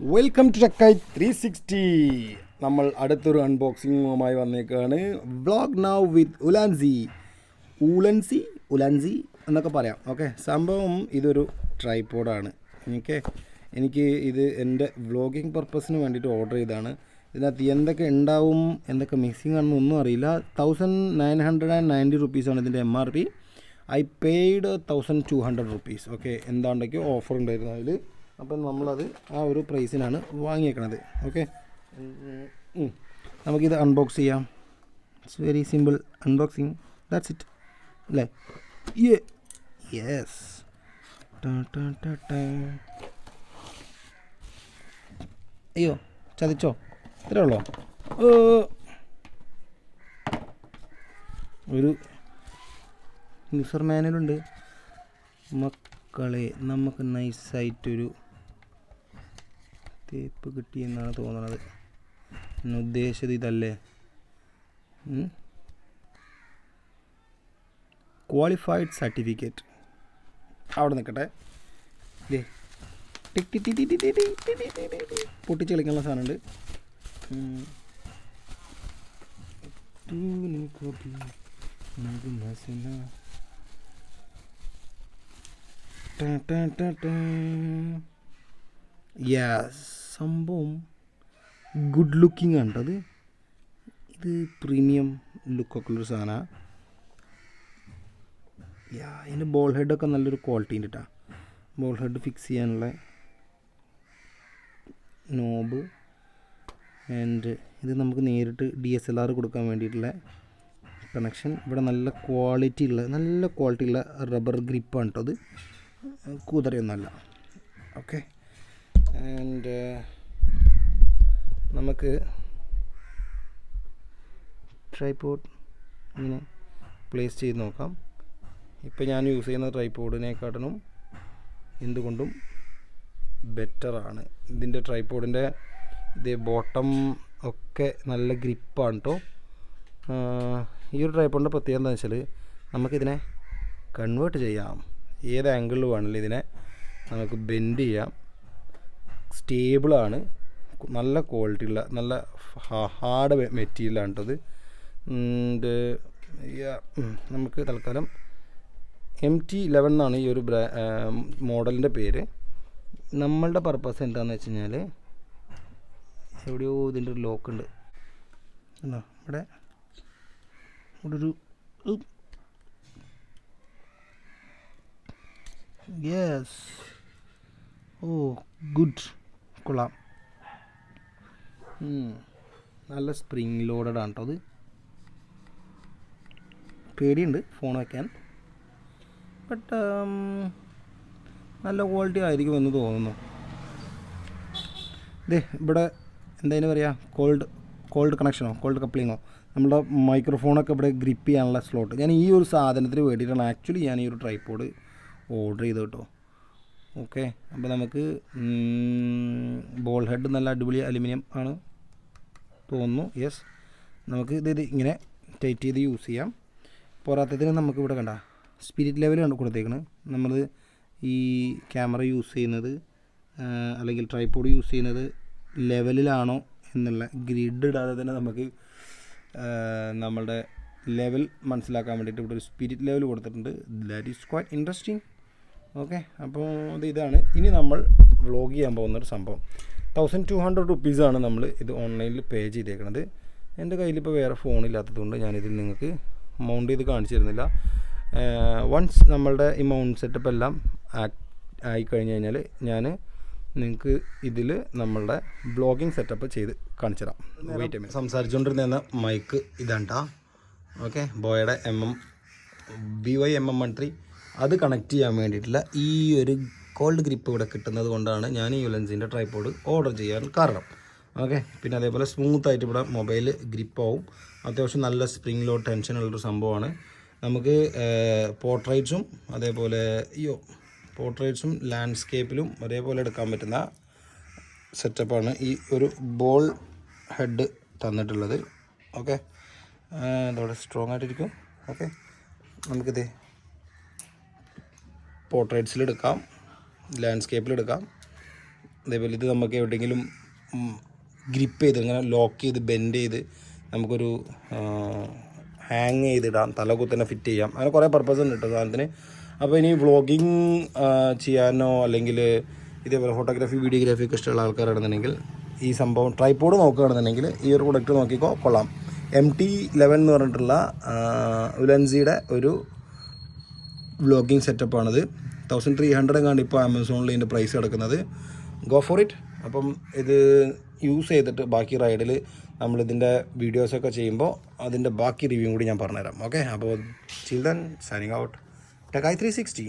Welcome to ചക്കായ് 360. നമ്മൾ അടുത്തൊരു അൺബോക്സിങ്ങുമായി വന്നേക്കാണ്. Vlog now വിത്ത് ഉലൻസി എന്നൊക്കെ പറയാം. ഓക്കെ, സംഭവം ഇതൊരു ട്രൈപോഡാണ്. എനിക്ക് ഇത് എൻ്റെ വ്ളോഗിങ് പർപ്പസിന് വേണ്ടിയിട്ട് ഓർഡർ ചെയ്തതാണ്. ഇതിനകത്ത് എന്തൊക്കെ ഉണ്ടാവും, എന്തൊക്കെ മിക്സിംഗ് ആണെന്നൊന്നും അറിയില്ല. 1990 റുപ്പീസാണ് ഇതിൻ്റെ MRP. I paid 1200 rupees. Okay, എന്താണ്ടൊക്കെയോ ഓഫർ ഉണ്ടായിരുന്നു അതിൽ. അപ്പം നമ്മളത് ആ ഒരു പ്രൈസിനാണ് വാങ്ങിയേക്കണത്. ഓക്കെ, നമുക്കിത് അൺബോക്സ് ചെയ്യാം. It's very simple unboxing, that's it അല്ലേ? യെസ്. അയ്യോ, ചതിച്ചോ? ഇത്രേ ഉള്ളോ? ഒരു യൂസർ മാനുവലുണ്ട്. മക്കളെ, നമുക്ക് നൈസായിട്ടൊരു തേപ്പ് കിട്ടിയെന്നാണ് തോന്നുന്നത്. ഞാൻ ഉദ്ദേശിച്ചത് ഇതല്ലേ? ക്വാളിഫൈഡ് സർട്ടിഫിക്കറ്റ് അവിടെ നിൽക്കട്ടെ. ഇതേ പൊട്ടിച്ച് കളിക്കാനുള്ള സാധനമുണ്ട്. യെസ്, സംഭവം ഗുഡ് ലുക്കിംഗ് ആണ് അത്. ഇത് പ്രീമിയം ലുക്കൊക്കെ ഉള്ളൊരു സാധനമാണ്. ഇതിൻ്റെ ബോൾ ഹെഡൊക്കെ നല്ലൊരു ക്വാളിറ്റി ഉണ്ട് കേട്ടോ. ബോൾ ഹെഡ് ഫിക്സ് ചെയ്യാനുള്ള നോബ്, ആൻഡ് ഇത് നമുക്ക് നേരിട്ട് DSLR കൊടുക്കാൻ വേണ്ടിയിട്ടുള്ള കണക്ഷൻ. ഇവിടെ നല്ല ക്വാളിറ്റി ഉള്ള റബ്ബർ ഗ്രിപ്പാണ് കേട്ടോ. അത് കുതിരയൊന്നുമല്ല. ഓക്കെ, ആൻഡ് നമുക്ക് ട്രൈപോഡ് ഇങ്ങനെ പ്ലേസ് ചെയ്ത് നോക്കാം. ഇപ്പോൾ ഞാൻ യൂസ് ചെയ്യുന്ന ട്രൈപോഡിനെക്കാട്ടിലും എന്തുകൊണ്ടും ബെറ്ററാണ്. ഇതിൻ്റെ ട്രൈപോഡിൻ്റെ ഇത് ബോട്ടം ഒക്കെ നല്ല ഗ്രിപ്പാണ് കേട്ടോ. ഈ ഒരു ട്രൈപോഡിൻ്റെ പ്രത്യേകത എന്താണെന്ന് വെച്ചാൽ നമുക്കിതിനെ കൺവേർട്ട് ചെയ്യാം. ഏത് ആംഗിളിൽ വേണമെങ്കിലും ഇതിനെ നമുക്ക് ബെൻഡ് ചെയ്യാം. സ്റ്റേബിളാണ്, നല്ല ക്വാളിറ്റി ഉള്ള നല്ല ഹാർഡ് മെറ്റീരിയലാണ് കേട്ടത്. നമുക്ക് തൽക്കാലം MT11 എന്നാണ് ഈ ഒരു മോഡലിൻ്റെ പേര്. നമ്മളുടെ പർപ്പസ് എന്താണെന്ന് വെച്ച് കഴിഞ്ഞാൽ, എവിടെയോ ഇതിൻ്റെ ഒരു ലോക്ക് ഉണ്ട്. ഇവിടെ ഒരു യെസ്, ഗുഡ്, കൊള്ളാം. നല്ല സ്പ്രിങ് ലോഡഡ് ആണ് കേട്ടോ. അത് പേടിയുണ്ട് ഫോൺ വയ്ക്കാൻ, ബട്ട് നല്ല ക്വാളിറ്റി ആയിരിക്കും എന്ന് തോന്നുന്നു. ഇവിടെ എന്തായാലും പറയുക, കോൾഡ് കണക്ഷനോ കോൾഡ് കപ്ലിങ്ങോ, നമ്മുടെ മൈക്രോഫോണൊക്കെ ഇവിടെ ഗ്രിപ്പ് ചെയ്യാനുള്ള സ്ലോട്ട്. ഞാൻ ഈ ഒരു സാധനത്തിന് വേണ്ടിയിട്ടാണ് ആക്ച്വലി ഞാൻ ഈ ഒരു ട്രൈപോഡ് ഓർഡർ ചെയ്ത് കേട്ടോ. ഓക്കെ, അപ്പോൾ നമുക്ക് ബോൾ ഹെഡ് നല്ല അടിപൊളി അലുമിനിയം ആണ് തോന്നുന്നു. യെസ്, നമുക്ക് ഇത് ഇങ്ങനെ ടൈറ്റ് ചെയ്ത് യൂസ് ചെയ്യാം. പോരാത്തതിന് നമുക്ക് ഇവിടെ കണ്ട സ്പിരിറ്റ് ലെവൽ കണ്ട് കൊടുത്തേക്കുന്നത്. നമ്മൾ ഈ ക്യാമറ യൂസ് ചെയ്യുന്നത് അല്ലെങ്കിൽ ട്രൈപോഡ് യൂസ് ചെയ്യുന്നത് ലെവലിലാണോ എന്നുള്ള ഗ്രിഡ് ഇടാതെ തന്നെ നമുക്ക് നമ്മളുടെ ലെവൽ മനസ്സിലാക്കാൻ വേണ്ടിയിട്ട് ഇവിടെ ഒരു സ്പിരിറ്റ് ലെവൽ കൊടുത്തിട്ടുണ്ട്. That is quite interesting. Okay, അപ്പോൾ ഇതാണ് ഇനി നമ്മൾ വ്ളോഗ് ചെയ്യാൻ പോകുന്നൊരു സംഭവം. 1200 റുപ്പീസാണ് നമ്മൾ ഇത് ഓൺലൈനിൽ പേ ചെയ്തേക്കുന്നത്. എൻ്റെ കയ്യിലിപ്പോൾ വേറെ ഫോണില്ലാത്തതുകൊണ്ട് ഞാനിതിൽ നിങ്ങൾക്ക് മൗണ്ട് ചെയ്ത് കാണിച്ചു തരുന്നില്ല. വൺസ് നമ്മളുടെ ഈ മൗണ്ട് സെറ്റപ്പ് എല്ലാം ആയിക്കഴിഞ്ഞ് കഴിഞ്ഞാൽ ഞാൻ നിങ്ങൾക്ക് ഇതിൽ നമ്മളുടെ ബ്ലോഗിങ് സെറ്റപ്പ് ചെയ്ത് കാണിച്ചു തരാം. വെയിറ്റ് സംസാരിച്ചുകൊണ്ടിരുന്ന മൈക്ക് ഇതാണ് കേട്ടോ. ഓക്കെ, ബോയുടെ BY MM13 അത് കണക്ട് ചെയ്യാൻ വേണ്ടിയിട്ടുള്ള ഈ ഒരു കോൾഡ് ഗ്രിപ്പ് ഇവിടെ കിട്ടുന്നത് കൊണ്ടാണ് ഞാൻ ഈ ഉലൻസിൻ്റെ ട്രൈപോഡ് ഓർഡർ ചെയ്യാൻ കാരണം. ഓക്കെ, പിന്നെ അതേപോലെ സ്മൂത്തായിട്ട് ഇവിടെ മൊബൈൽ ഗ്രിപ്പാവും. അത്യാവശ്യം നല്ല സ്പ്രിങ് ലോഡ് ടെൻഷനുള്ളൊരു സംഭവമാണ്. നമുക്ക് പോർട്രേറ്റ്സും അതേപോലെ പോർട്രേറ്റ്സും ലാൻഡ്സ്കേപ്പിലും ഒരേപോലെ എടുക്കാൻ പറ്റുന്ന സെറ്റപ്പാണ് ഈ ഒരു ബോൾ ഹെഡ് തന്നിട്ടുള്ളത്. ഓക്കെ, അതോടെ സ്ട്രോങ് ആയിട്ടിരിക്കും. ഓക്കെ, നമുക്കിത് പോർട്രേറ്റ്സിലെടുക്കാം, ലാൻഡ്സ്കേപ്പിലെടുക്കാം, അതേപോലെ ഇത് നമുക്ക് എവിടെയെങ്കിലും ഗ്രിപ്പ് ചെയ്ത് ഇങ്ങനെ ലോക്ക് ചെയ്ത് ബെൻഡ് ചെയ്ത് നമുക്കൊരു ഹാങ് ചെയ്തിടാം, തലകുത്തന്നെ ഫിറ്റ് ചെയ്യാം. അങ്ങനെ കുറേ പർപ്പസ് ഉണ്ട് കേട്ടോ സാധനത്തിന്. അപ്പോൾ ഇനി വ്ളോഗിങ് ചെയ്യാനോ അല്ലെങ്കിൽ ഇതേപോലെ ഫോട്ടോഗ്രാഫി വീഡിയോഗ്രാഫി ഒക്കെ ഇഷ്ടമുള്ള ആൾക്കാരാണെന്നുണ്ടെങ്കിൽ ഈ സംഭവം ട്രൈപോഡ് നോക്കുകയാണെന്നുണ്ടെങ്കിൽ ഈ ഒരു പ്രൊഡക്റ്റ് നോക്കിക്കോ, കൊള്ളാം. MT11 എന്ന് പറഞ്ഞിട്ടുള്ള ഉലൻസിയുടെ ഒരു വ്ളോഗിങ് സെറ്റപ്പാണിത്. 1300 കണ്ട് ഇപ്പോൾ ആമസോണിൽ ഇതിൻ്റെ പ്രൈസ് കിടക്കുന്നത്. Go for it. അപ്പം ഇത് യൂസ് ചെയ്തിട്ട് ബാക്കി റൈഡിൽ നമ്മളിതിൻ്റെ വീഡിയോസൊക്കെ ചെയ്യുമ്പോൾ അതിൻ്റെ ബാക്കി റിവ്യൂ കൂടി ഞാൻ പറഞ്ഞുതരാം. ഓക്കെ, അപ്പോൾ ചിൽഡ്രൻ സൈനിങ് ഔട്ട്. ടെക്കായി 360.